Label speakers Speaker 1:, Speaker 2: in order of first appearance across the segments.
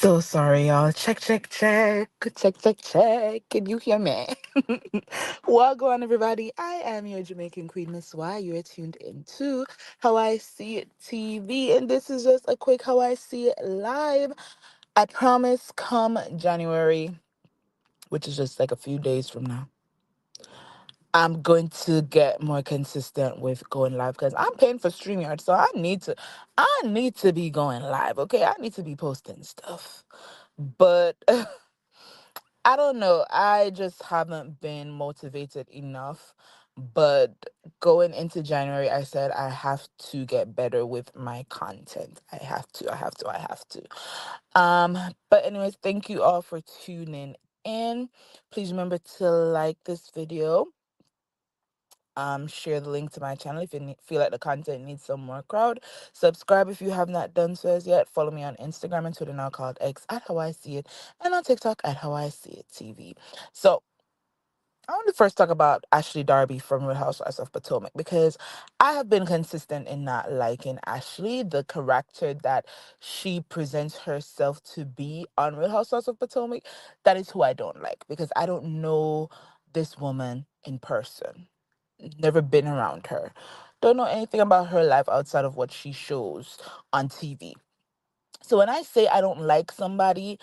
Speaker 1: So sorry, y'all. Check, check, check. Check, check, check. Can you hear me? Well, go on, everybody. I am your Jamaican Queen, Miss Y. You're tuned into How I See It TV, and this is just a quick How I See It live. I promise come January, which is just like a few days from now, I'm going to get more consistent with going live because I'm paying for StreamYard, so I need to be going live, okay? I need to be posting stuff. But I don't know. I just haven't been motivated enough. But going into January, I said I have to get better with my content. I have to. But anyways, thank you all for tuning in. Please remember to like this video. Share the link to my channel if you feel like the content needs some more crowd. Subscribe if you have not done so as yet. Follow me on Instagram and Twitter, now called X, at How I See It, and on TikTok at How I See It TV. So I want to first talk about Ashley Darby from Real Housewives of Potomac because I have been consistent in not liking Ashley, the character that she presents herself to be on Real Housewives of Potomac. That is who I don't like because I don't know this woman in person. Never been around her. Don't know anything about her life outside of what she shows on TV. So when I say I don't like somebody,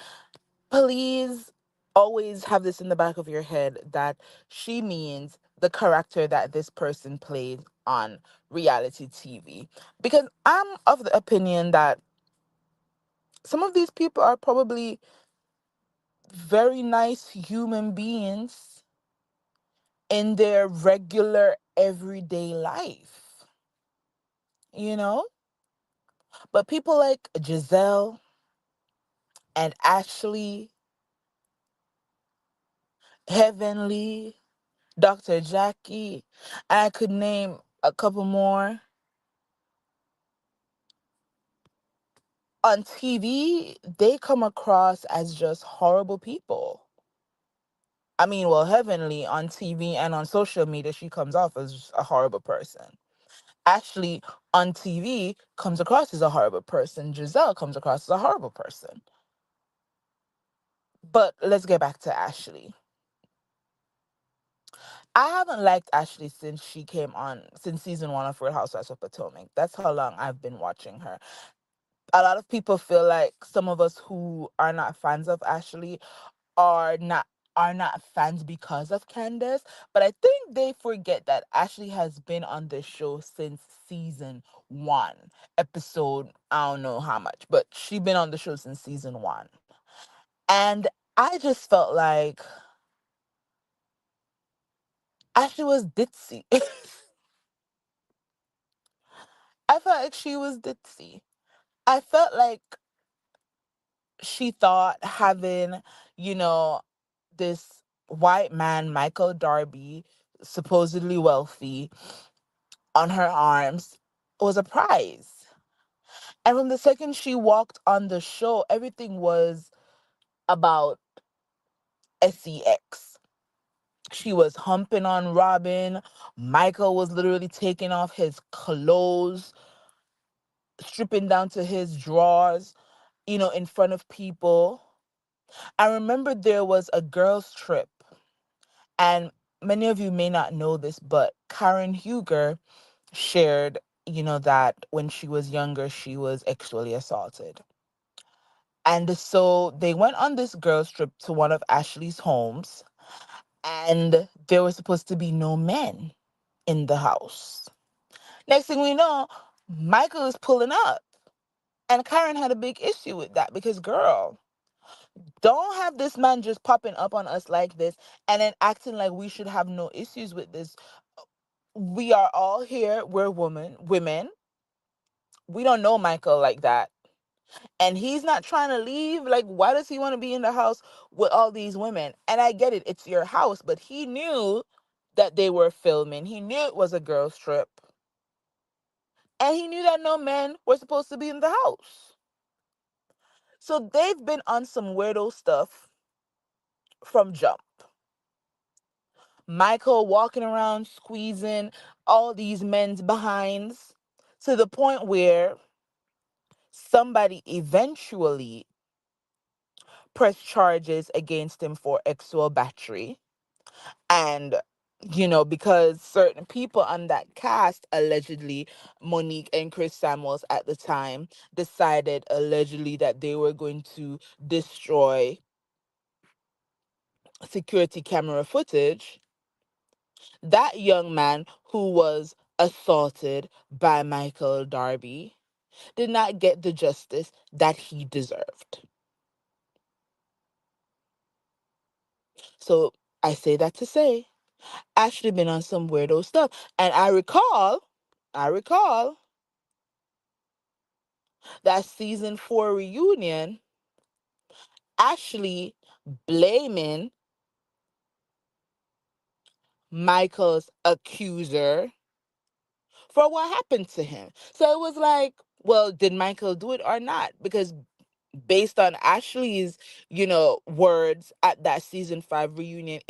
Speaker 1: please always have this in the back of your head that she means the character that this person plays on reality TV. Because I'm of the opinion that some of these people are probably very nice human beings in their regular everyday life, you know? But people like Giselle and Ashley, Heavenly, Dr. Jackie, and I could name a couple more on TV, they come across as just horrible people. I mean, well, Heavenly on TV and on social media, she comes off as a horrible person. Ashley on TV comes across as a horrible person. Giselle comes across as a horrible person. But let's get back to Ashley. I haven't liked Ashley since she came on, since season one of Real Housewives of Potomac. That's how long I've been watching her. A lot of people feel like some of us who are not fans of Ashley are not fans because of Candace, but I think they forget that Ashley has been on the show since season one, episode I don't know how much, but she been on the show since season one, and I just felt like Ashley was ditzy. I felt like she was ditzy. I felt like she thought having, you know, this white man, Michael Darby, supposedly wealthy, on her arms was a prize. And from the second she walked on the show, everything was about sex. She was humping on Robin. Michael was literally taking off his clothes, stripping down to his drawers, in front of people. I remember there was a girls' trip, and many of you may not know this, but Karen Huger shared, that when she was younger, she was sexually assaulted. And so they went on this girls' trip to one of Ashley's homes, and there was supposed to be no men in the house. Next thing we know, Michael is pulling up. And Karen had a big issue with that because, girl, don't have this man just popping up on us like this and then acting like we should have no issues with this. We are all here. We're women. We don't know Michael like that. And he's not trying to leave. Like, why does he want to be in the house with all these women? And I get it, it's your house, but he knew that they were filming. He knew it was a girls' trip. And he knew that no men were supposed to be in the house. So they've been on some weirdo stuff from jump. Michael walking around squeezing all these men's behinds to the point where somebody eventually press charges against him for sexual battery. And, because certain people on that cast, allegedly, Monique and Chris Samuels at the time, decided allegedly that they were going to destroy security camera footage, that young man who was assaulted by Michael Darby did not get the justice that he deserved. So I say that to say, Ashley been on some weirdo stuff. And I recall that season 4 reunion, Ashley blaming Michael's accuser for what happened to him. So it was like, well, did Michael do it or not? Because based on Ashley's, words at that season 5 reunion,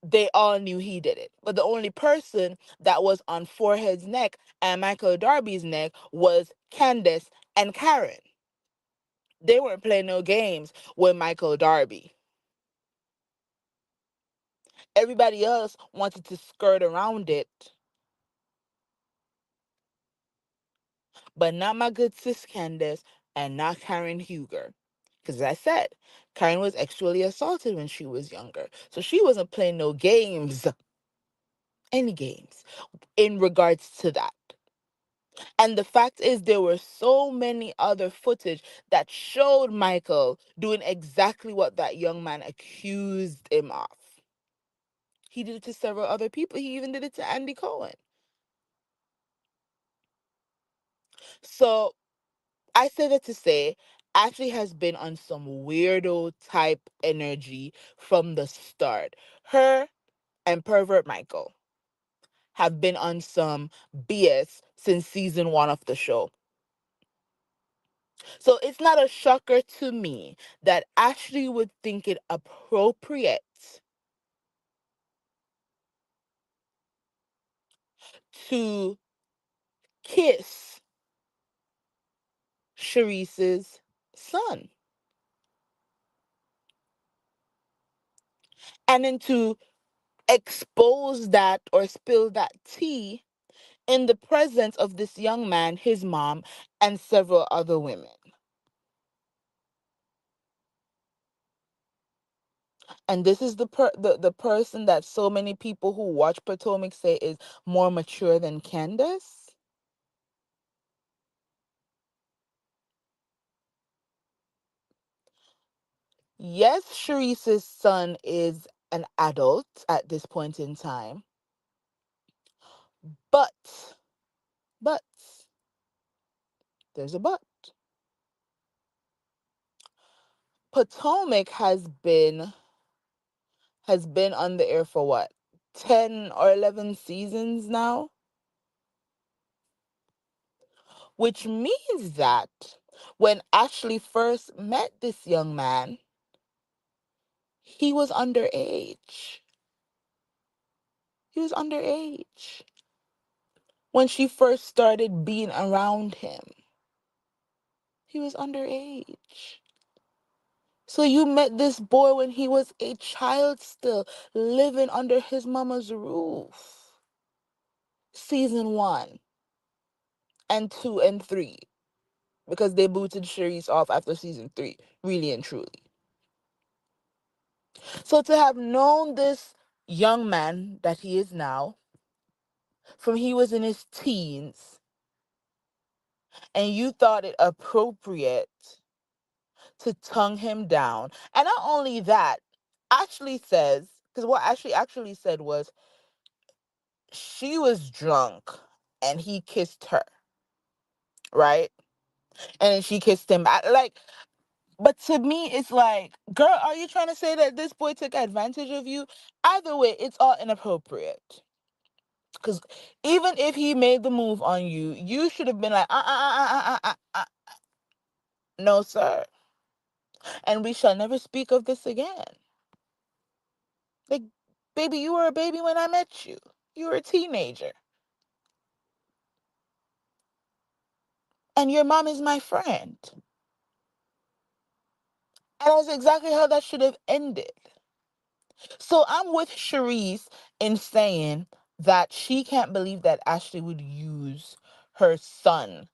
Speaker 1: they all knew he did it. But the only person that was on Forehead's neck and Michael Darby's neck was Candace and Karen. They weren't playing no games with Michael Darby. Everybody else wanted to skirt around it, but not my good sis Candace and not Karen Huger. Because as I said, Karen was actually assaulted when she was younger. So she wasn't playing no games, any games, in regards to that. And the fact is, there were so many other footage that showed Michael doing exactly what that young man accused him of. He did it to several other people. He even did it to Andy Cohen. So I say that to say, Ashley has been on some weirdo type energy from the start. Her and Pervert Michael have been on some BS since season 1 of the show. So it's not a shocker to me that Ashley would think it appropriate to kiss Sharice's son and then to expose that or spill that tea in the presence of this young man, his mom, and several other women. And this is the person that so many people who watch Potomac say is more mature than Candace. Yes, Sharice's son is an adult at this point in time, but but there's a but. Potomac has been on the air for what, 10 or 11 seasons now, which means that when Ashley first met this young man, he was underage. He was underage when she first started being around him. He was underage. So you met this boy when he was a child still, living under his mama's roof. Season 1 and 2 and 3. Because they booted Sharice off after season 3, really and truly. So to have known this young man that he is now, from he was in his teens, and you thought it appropriate to tongue him down. And not only that, Ashley says, because what Ashley actually said was she was drunk and he kissed her, right? And then she kissed him back. Like, but to me, it's like, girl, are you trying to say that this boy took advantage of you? Either way, it's all inappropriate. Because even if he made the move on you, you should have been like, no, sir. And we shall never speak of this again. Like, baby, you were a baby when I met you. You were a teenager. And your mom is my friend. And that's exactly how that should have ended. So I'm with Sharice in saying that she can't believe that Ashley would use her son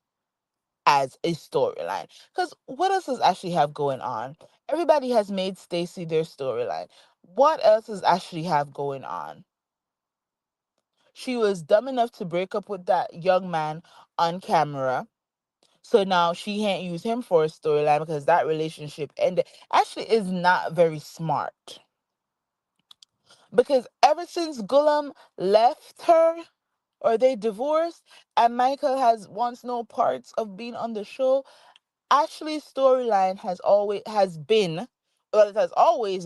Speaker 1: as a storyline. Because what else does Ashley have going on? Everybody has made Stacy their storyline. What else does Ashley have going on? She was dumb enough to break up with that young man on camera. So now she can't use him for a storyline because that relationship ended. Ashley is not very smart. Because ever since Gulam left her or they divorced and Michael has wants no parts of being on the show, Ashley's storyline has always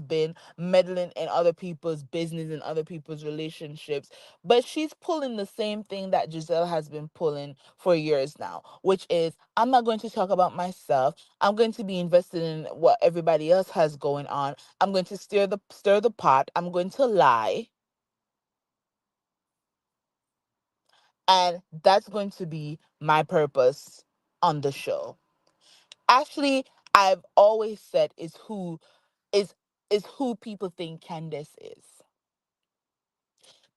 Speaker 1: been meddling in other people's business and other people's relationships. But she's pulling the same thing that Giselle has been pulling for years now, which is I'm not going to talk about myself. I'm going to be invested in what everybody else has going on. I'm going to stir the pot. I'm going to lie. And that's going to be my purpose on the show. Ashley, I've always said is is who people think Candace is.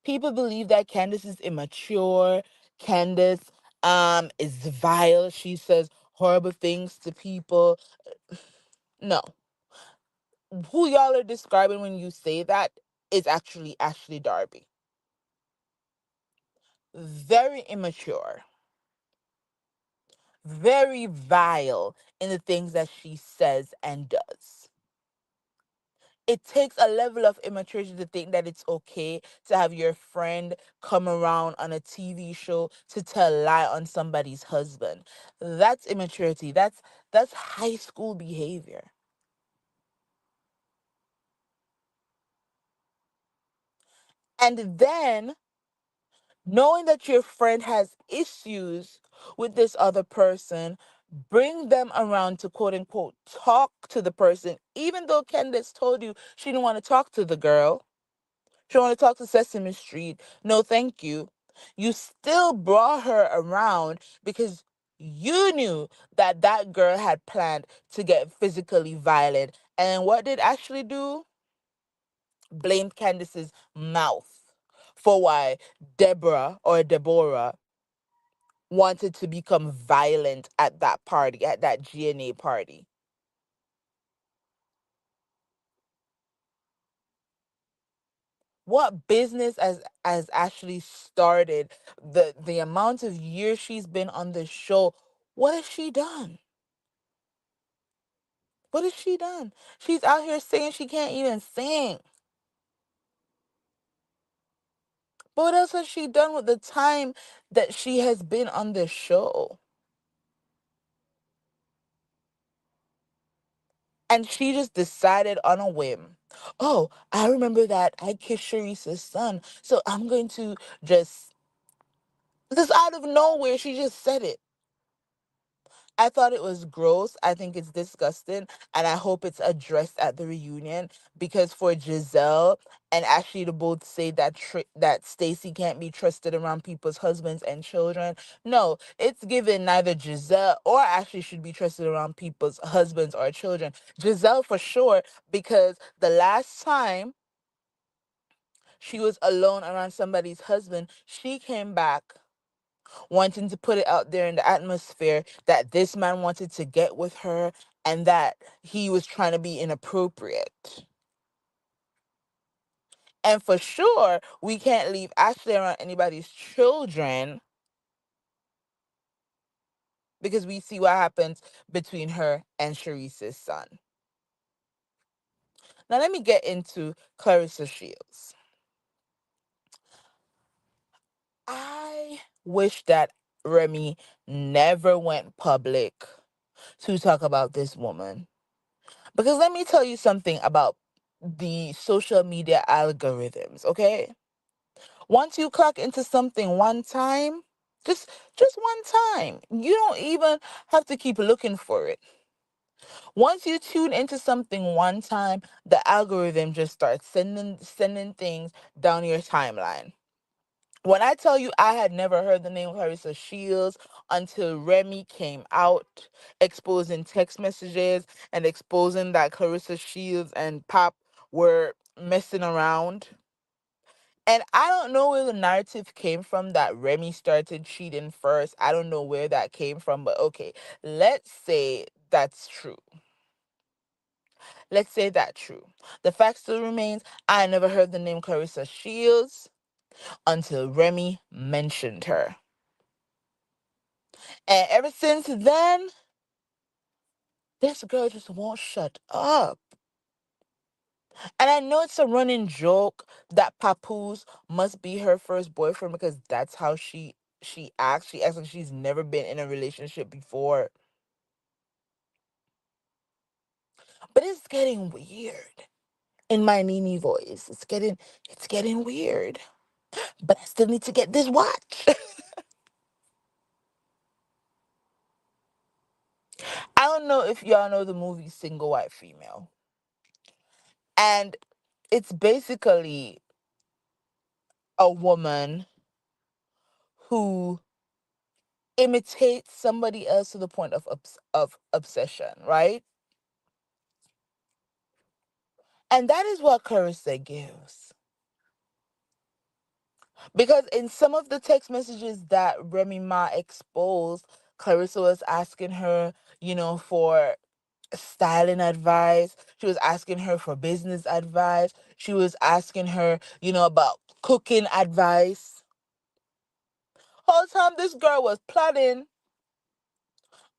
Speaker 1: People believe that Candace is immature. Candace is vile. She says horrible things to people. No. Who y'all are describing when you say that is actually Ashley Darby. Very immature. Very vile in the things that she says and does. It takes a level of immaturity to think that it's okay to have your friend come around on a TV show to tell a lie on somebody's husband. That's immaturity. That's high school behavior. And then knowing that your friend has issues with this other person, bring them around to quote unquote talk to the person, even though Candace told you she didn't want to talk to the girl. She want to talk to Sesame Street. No, thank you. You still brought her around because you knew that that girl had planned to get physically violent. And what did Ashley do? Blamed Candace's mouth for why Deborah wanted to become violent at that party, at that GNA party. What business as Ashley started, the amount of years she's been on the show, what has she done? What has she done? She's out here saying she can't even sing. But what else has she done with the time that she has been on the show? And she just decided on a whim. Oh, I remember that I kissed Sharice's son, so I'm going to just out of nowhere, she just said it. I thought it was gross. I think it's disgusting, and I hope it's addressed at the reunion because for Giselle and Ashley to both say that that Stacy can't be trusted around people's husbands and children. No, it's given neither Giselle or Ashley should be trusted around people's husbands or children. Giselle for sure because the last time she was alone around somebody's husband, she came back wanting to put it out there in the atmosphere that this man wanted to get with her and that he was trying to be inappropriate. And for sure, we can't leave Ashley around anybody's children because we see what happens between her and Sharice's son. Now, let me get into Clarissa Shields. I wish that Remy never went public to talk about this woman. Because let me tell you something about the social media algorithms, okay? Once you clock into something one time, just just one time, you don't even have to keep looking for it. Once you tune into something one time, the algorithm just starts sending things down your timeline. When I tell you I had never heard the name Clarissa Shields until Remy came out exposing text messages and exposing that Clarissa Shields and Pop were messing around. And I don't know where the narrative came from that Remy started cheating first. I don't know where that came from, but okay, let's say that's true. Let's say that true. The fact still remains I never heard the name Clarissa Shields until Remy mentioned her. And ever since then, this girl just won't shut up. And I know it's a running joke that Papoose must be her first boyfriend because that's how she acts. She acts like she's never been in a relationship before. But it's getting weird. In my Nini voice, it's getting weird. But I still need to get this watch. I don't know if y'all know the movie Single White Female. And it's basically a woman who imitates somebody else to the point of obsession, right? And that is what Clarissa gives. Because in some of the text messages that Remy Ma exposed, Clarissa was asking her, for styling advice. She was asking her for business advice. She was asking her, about cooking advice. Whole time this girl was planning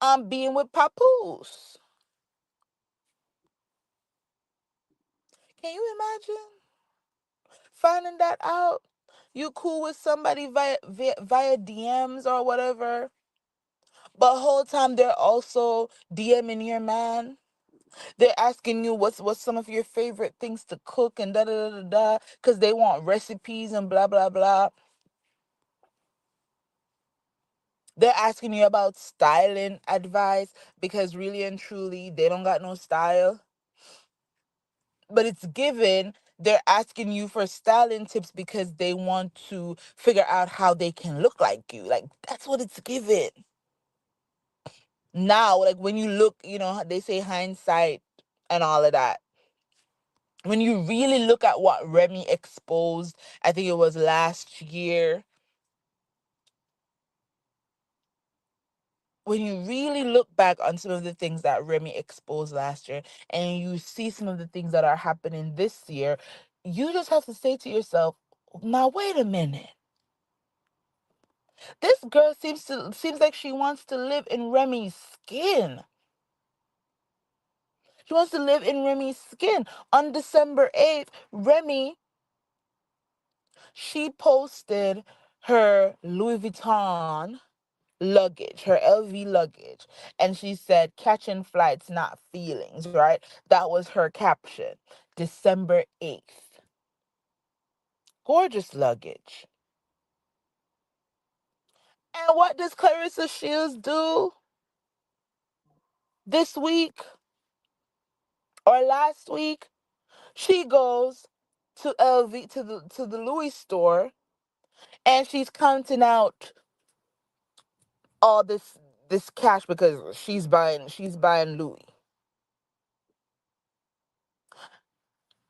Speaker 1: on being with Papoose. Can you imagine finding that out? You cool with somebody via DMs or whatever, but whole time they're also DMing your man. They're asking you what's some of your favorite things to cook and da da da da da because they want recipes and blah blah blah. They're asking you about styling advice because really and truly they don't got no style. But it's given they're asking you for styling tips because they want to figure out how they can look like you. Like that's what it's given. Now, like when you look, they say hindsight and all of that. When you really look at what Remy exposed, I think it was last year, when you really look back on some of the things that Remy exposed last year and you see some of the things that are happening this year, you just have to say to yourself, now wait a minute. This girl seems like she wants to live in Remy's skin. She wants to live in Remy's skin. On December 8th, Remy, she posted her Louis Vuitton luggage, her LV luggage. And she said, catching flights, not feelings, right? That was her caption. December 8th. Gorgeous luggage. And what does Clarissa Shields do this week or last week? She goes to LV to the Louis store and she's counting out all this cash because she's buying Louis.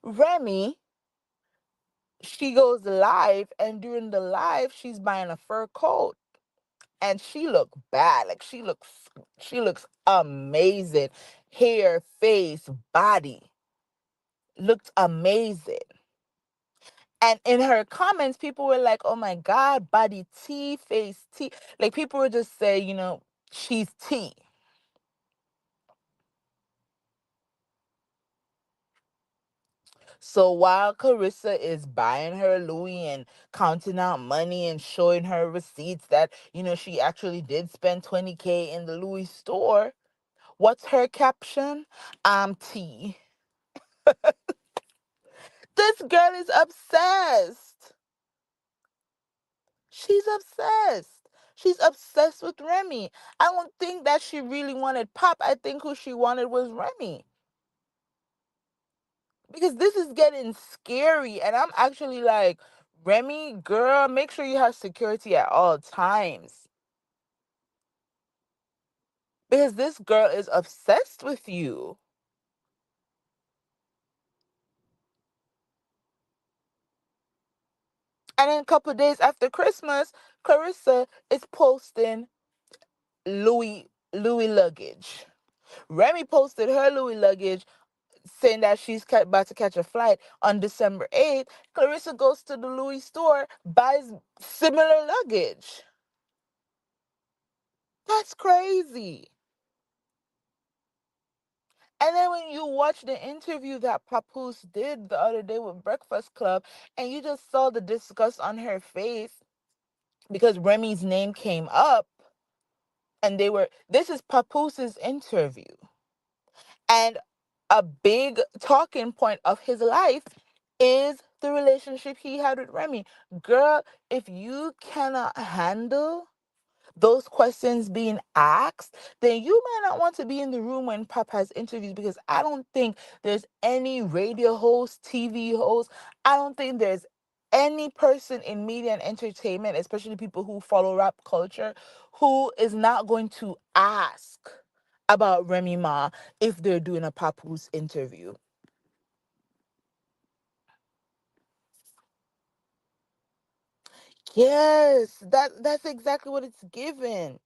Speaker 1: Remy, she goes live and during the live she's buying a fur coat and she looked bad. Like she looks amazing. Hair, face, body looked amazing. And in her comments, people were like, oh my God, body T, face T. Like people would just say, she's T. So while Carissa is buying her Louis and counting out money and showing her receipts that, she actually did spend 20K in the Louis store, what's her caption? I'm T. This girl is obsessed. She's obsessed. She's obsessed with Remy. I don't think that she really wanted Pop. I think who she wanted was Remy. Because this is getting scary. And I'm actually like, Remy, girl, make sure you have security at all times because this girl is obsessed with you. And then a couple of days after Christmas, Clarissa is posting Louis luggage. Remy posted her Louis luggage saying that she's about to catch a flight on December 8th. Clarissa goes to the Louis store, buys similar luggage. That's crazy. And then when you watch the interview that Papoose did the other day with Breakfast Club, and you just saw the disgust on her face because Remy's name came up, and this is Papooses interview. And a big talking point of his life is the relationship he had with Remy. Girl, if you cannot handle those questions being asked, then you might not want to be in the room when Pop has interviews because I don't think there's any radio host, TV host, I don't think there's any person in media and entertainment, especially people who follow rap culture, who is not going to ask about Remy Ma if they're doing a Papoose interview. Yes, that's exactly what it's given.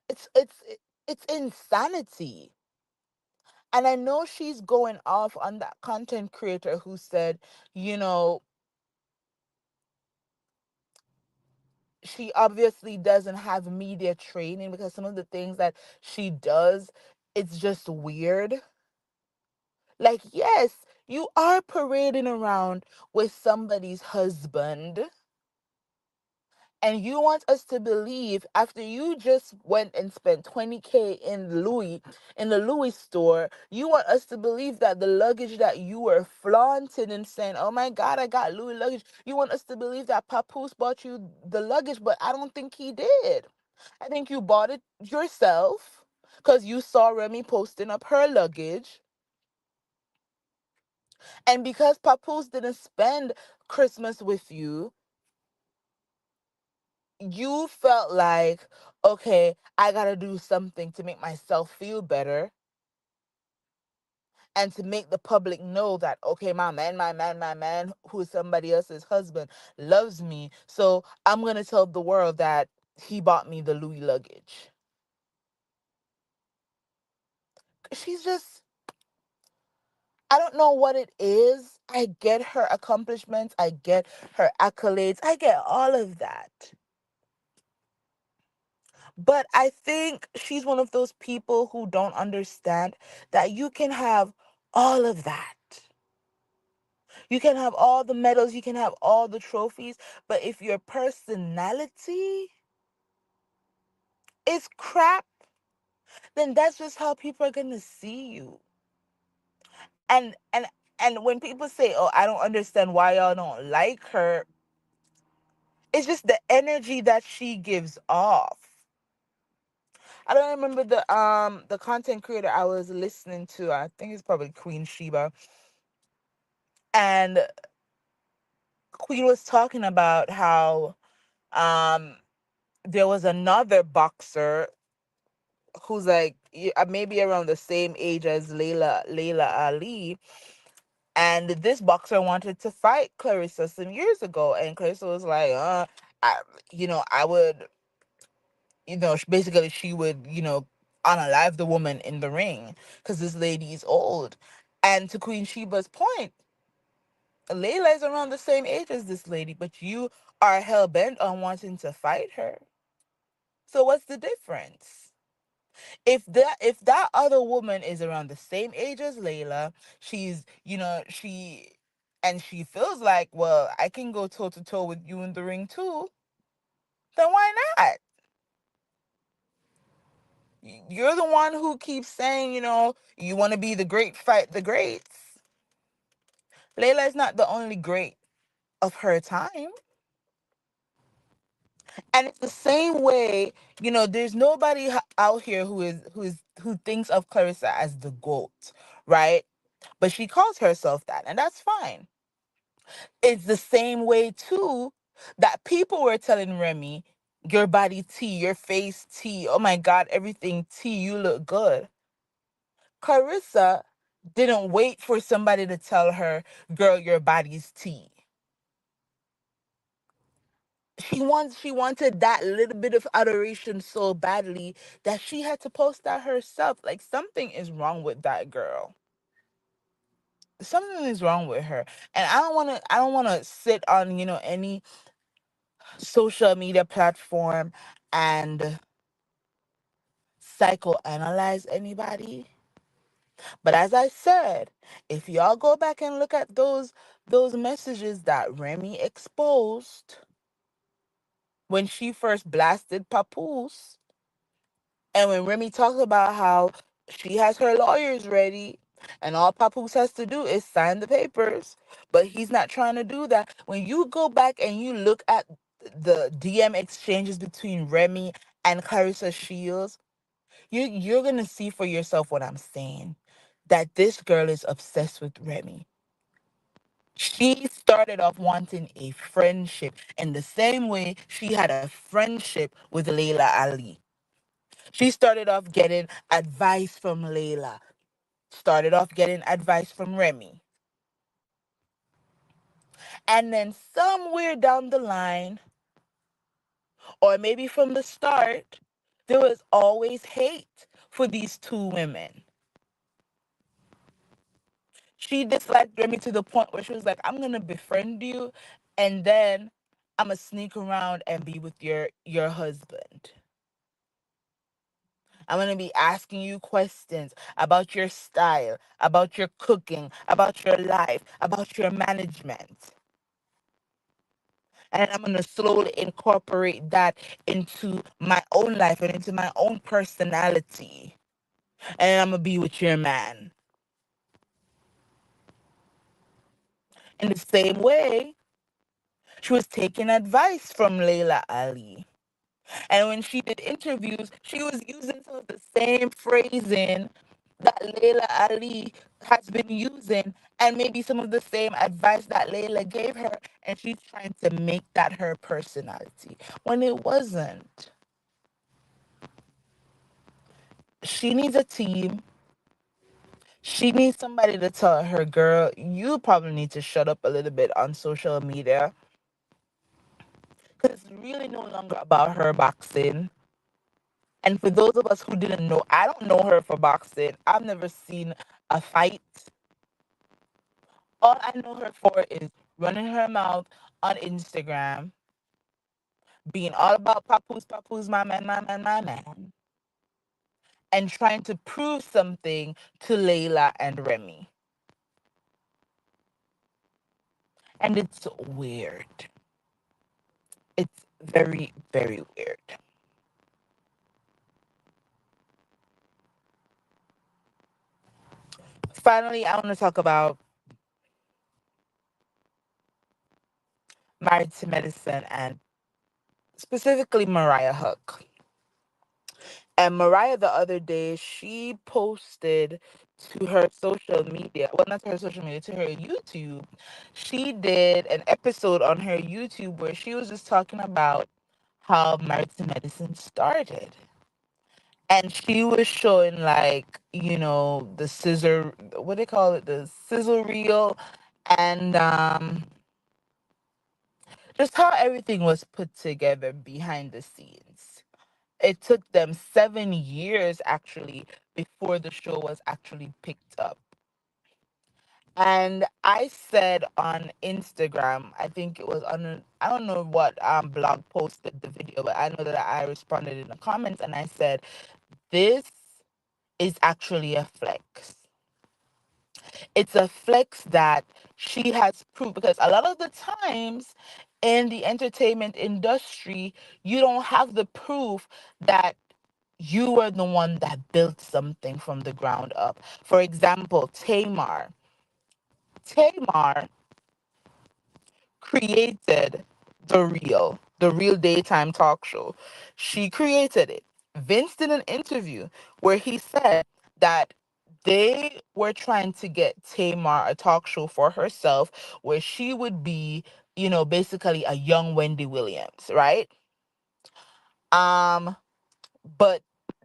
Speaker 1: It's insanity. And I know she's going off on that content creator who said, you know, she obviously doesn't have media training because some of the things that she does, it's just weird. Like, yes, you are parading around with somebody's husband, and you want us to believe after you just went and spent 20K in the Louis store, you want us to believe that the luggage that you were flaunting and saying, oh my god, I got Louis luggage, you want us to believe that Papoose bought you the luggage, but I don't think he did. I think you bought it yourself because you saw Remy posting up her luggage, and because Papoose didn't spend Christmas with you, you felt like, okay, I gotta do something to make myself feel better and to make the public know that, okay, my man, who is somebody else's husband, loves me. So I'm gonna tell the world that he bought me the Louis luggage. She's just, I don't know what it is. I get her accomplishments, I get her accolades, I get all of that. But I think she's one of those people who don't understand that you can have all of that. You can have all the medals, you can have all the trophies, but if your personality is crap, then that's just how people are going to see you. And when people say, "Oh, I don't understand why y'all don't like her," it's just the energy that she gives off. I don't remember the content creator I was listening to. I think it's probably Queen Sheba. And Queen was talking about how um there was another boxer who's like maybe around the same age as Layla Ali, and this boxer wanted to fight Clarissa some years ago, and Clarissa was like, I, I would, basically she would, unalive the woman in the ring because this lady is old. And to Queen Sheba's point, Layla is around the same age as this lady, but you are hell bent on wanting to fight her. So what's the difference? If that other woman is around the same age as Layla, she's she feels like, well, I can go toe to toe with you in the ring too, then why not? You're the one who keeps saying, you want to be the great, fight the greats. Layla is not the only great of her time. And it's the same way, there's nobody out here who thinks of Clarissa as the GOAT, right? But she calls herself that, and that's fine. It's the same way too that people were telling Remy, your body tea, your face tea, oh my God, everything tea, you look good. Clarissa didn't wait for somebody to tell her, girl, your body's tea. She wanted that little bit of adoration so badly that she had to post that herself. Like, something is wrong with that girl. Something is wrong with her. And I don't want to sit on, any social media platform and psychoanalyze anybody. But as I said, if y'all go back and look at those messages that Remy exposed when she first blasted Papoose, and when Remy talks about how she has her lawyers ready and all Papoose has to do is sign the papers, but he's not trying to do that. When you go back and you look at the DM exchanges between Remy and Clarissa Shields, you're gonna see for yourself what I'm saying. That this girl is obsessed with Remy. She started off wanting a friendship in the same way she had a friendship with Layla Ali. She started off getting advice from Layla, started off getting advice from Remy. And then somewhere down the line, or maybe from the start, there was always hate for these two women. She disliked Remy to the point where she was like, I'm gonna befriend you, and then I'm gonna sneak around and be with your husband. I'm gonna be asking you questions about your style, about your cooking, about your life, about your management. And I'm gonna slowly incorporate that into my own life and into my own personality. And I'm gonna be with your man. In the same way, she was taking advice from Layla Ali. And when she did interviews, she was using some of the same phrasing that Layla Ali has been using, and maybe some of the same advice that Layla gave her. And she's trying to make that her personality when it wasn't. She needs a team. She needs somebody to tell her, girl, you probably need to shut up a little bit on social media. Because it's really no longer about her boxing. And for those of us who didn't know, I don't know her for boxing. I've never seen a fight. All I know her for is running her mouth on Instagram, being all about Papoose, Papoose, my man, my man, my man, and trying to prove something to Layla and Remy. And it's weird. It's very, very weird. Finally, I want to talk about Married to Medicine and specifically Mariah Hook. And Mariah, the other day, she posted to her social media, well, not to her social media, to her YouTube. She did an episode on her YouTube where she was just talking about how Married to Medicine started. And she was showing, like, the scissor, what they call it, the sizzle reel, and just how everything was put together behind the scenes. It took them 7 years actually before the show was actually picked up. And I said on Instagram, I think it was on, I don't know what blog posted the video, but I know that I responded in the comments and I said, this is actually a flex. It's a flex that she has proved, because a lot of the times in the entertainment industry, you don't have the proof that you were the one that built something from the ground up. For example, Tamar. Tamar created the real daytime talk show. She created it. Vince did an interview where he said that They were trying to get Tamar a talk show for herself where she would be, basically a young Wendy Williams, right? Um, but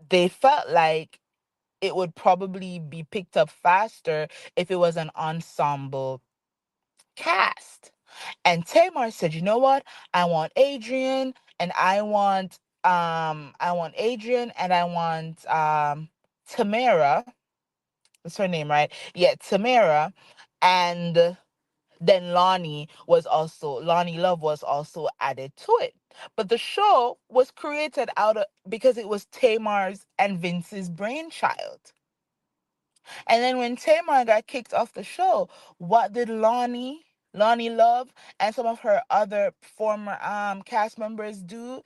Speaker 1: they felt like it would probably be picked up faster if it was an ensemble cast. And Tamar said, "You know what? I want Adrian and I want Adrian and I want Tamara. That's her name, right? Yeah, Tamara. And then Lonnie Love was also added to it. But the show was created out of because it was Tamar's and Vince's brainchild. And then when Tamar got kicked off the show, what did Lonnie Love, and some of her other former cast members do?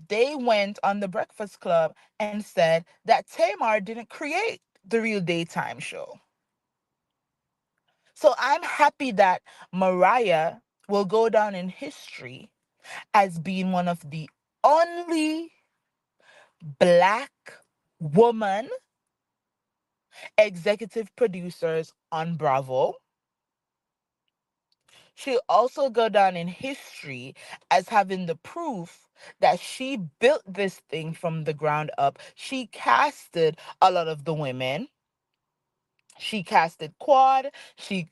Speaker 1: They went on the Breakfast Club and said that Tamar didn't create the real daytime show. So I'm happy that Mariah will go down in history as being one of the only black woman executive producers on Bravo. She'll also go down in history as having the proof that she built this thing from the ground up. She casted a lot of the women. She casted Quad. She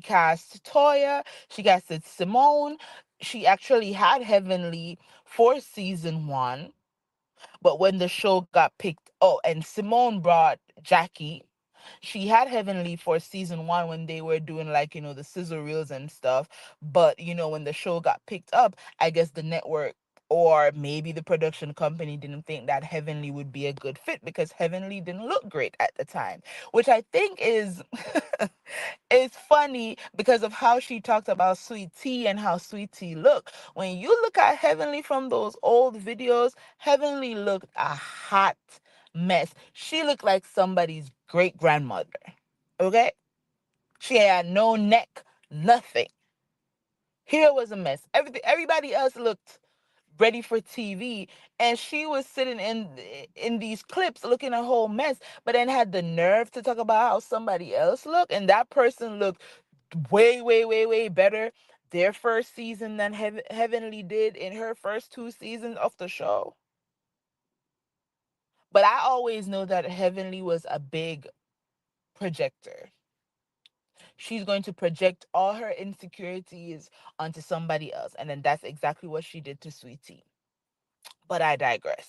Speaker 1: cast Toya. She casted Simone. She actually had Heavenly for season one, but when the show got picked, oh, and Simone brought Jackie. She had Heavenly for season one when they were doing like, the sizzle reels and stuff. But, when the show got picked up, I guess the network or maybe the production company didn't think that Heavenly would be a good fit because Heavenly didn't look great at the time, which I think is it's funny because of how she talked about Sweet Tea and how Sweet Tea looked. When you look at Heavenly from those old videos, Heavenly looked a hot mess. She looked like somebody's great grandmother. Okay? She had no neck, nothing. Here was a mess. Everybody else looked ready for TV, and she was sitting in these clips looking a whole mess, but then had the nerve to talk about how somebody else looked, and that person looked way, way, way, way better their first season than Heavenly did in her first two seasons of the show. But I always know that Heavenly was a big projector. She's going to project all her insecurities onto somebody else, and then that's exactly what she did to Sweetie. But I digress.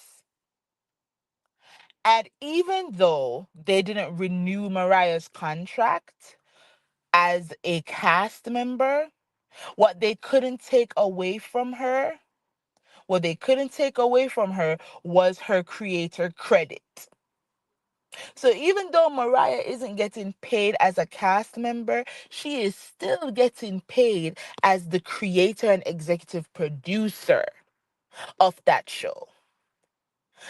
Speaker 1: And even though they didn't renew Mariah's contract as a cast member, what they couldn't take away from her, what they couldn't take away from her was her creator credit. So even though Mariah isn't getting paid as a cast member, she is still getting paid as the creator and executive producer of that show.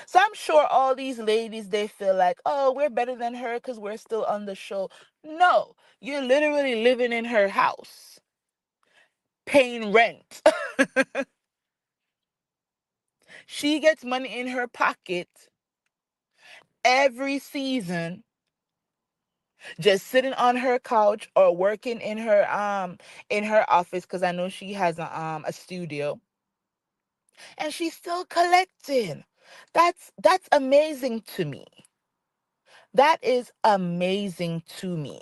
Speaker 1: So I'm sure all these ladies, they feel like, oh, we're better than her because we're still on the show. No, you're literally living in her house, paying rent. She gets money in her pocket every season, just sitting on her couch or working in her office because I know she has a studio, and she's still collecting. That's amazing to me. That is amazing to me.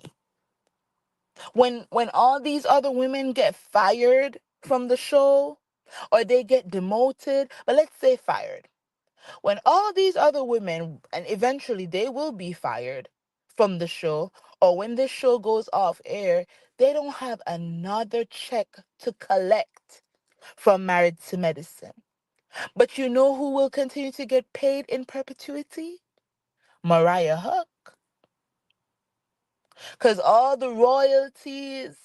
Speaker 1: When all these other women get fired from the show or they get demoted, but let's say fired. When all these other women, and eventually they will be fired from the show, or when this show goes off air, they don't have another check to collect from Married to Medicine. But you know who will continue to get paid in perpetuity? Mariah Huck. Because all the royalties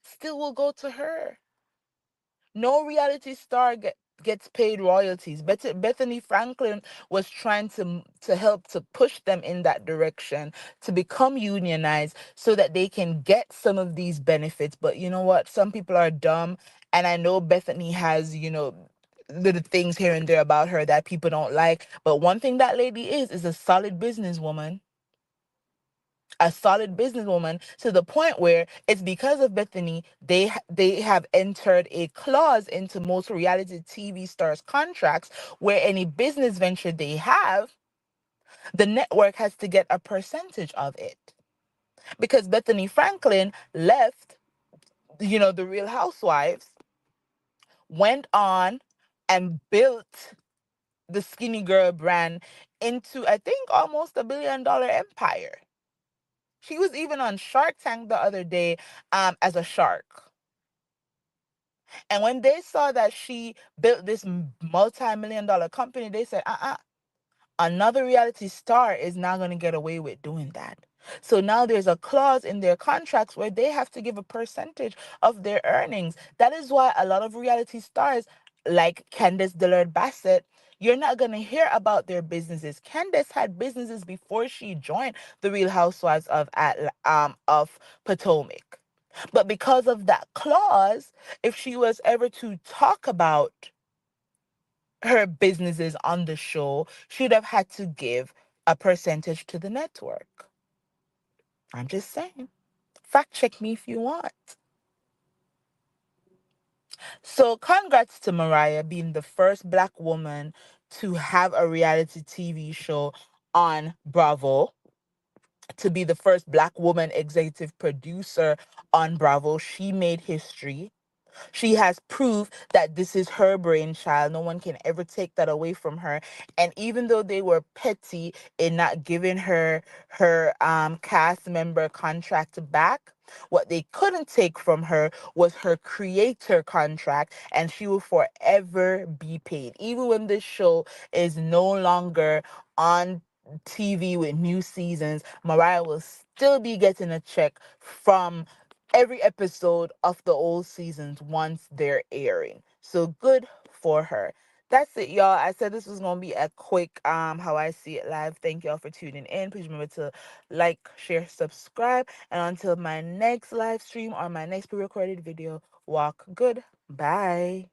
Speaker 1: still will go to her. No reality star gets paid royalties. Bethany Franklin was trying to help to push them in that direction to become unionized so that they can get some of these benefits. But you know what? Some people are dumb, and I know Bethany has, little things here and there about her that people don't like. But one thing that lady is a solid businesswoman. A solid businesswoman to the point where it's because of Bethany they have entered a clause into most reality TV stars contracts where any business venture they have, the network has to get a percentage of it. Because Bethany Franklin left, the Real Housewives, went on and built the Skinny Girl brand into, I think, almost $1 billion empire. She was even on Shark Tank the other day as a shark. And when they saw that she built this multi-million dollar company, they said, another reality star is not going to get away with doing that. So now there's a clause in their contracts where they have to give a percentage of their earnings. That is why a lot of reality stars, like Candace Dillard Bassett, you're not going to hear about their businesses. Candace had businesses before she joined the Real Housewives of Potomac. But because of that clause, if she was ever to talk about her businesses on the show, she'd have had to give a percentage to the network. I'm just saying. Fact check me if you want. So, congrats to Mariah being the first Black woman to have a reality TV show on Bravo, to be the first Black woman executive producer on Bravo. She made history. She has proof that this is her brainchild. No one can ever take that away from her. And even though they were petty in not giving her cast member contract back, what they couldn't take from her was her creator contract, and she will forever be paid. Even when this show is no longer on TV with new seasons, Mariah will still be getting a check from every episode of the old seasons once they're airing. So good for her. That's it, y'all. I said this was gonna be a quick how I see it live. Thank y'all for tuning in. Please remember to like, share, subscribe, and until my next live stream or my next pre-recorded video, walk good. Bye.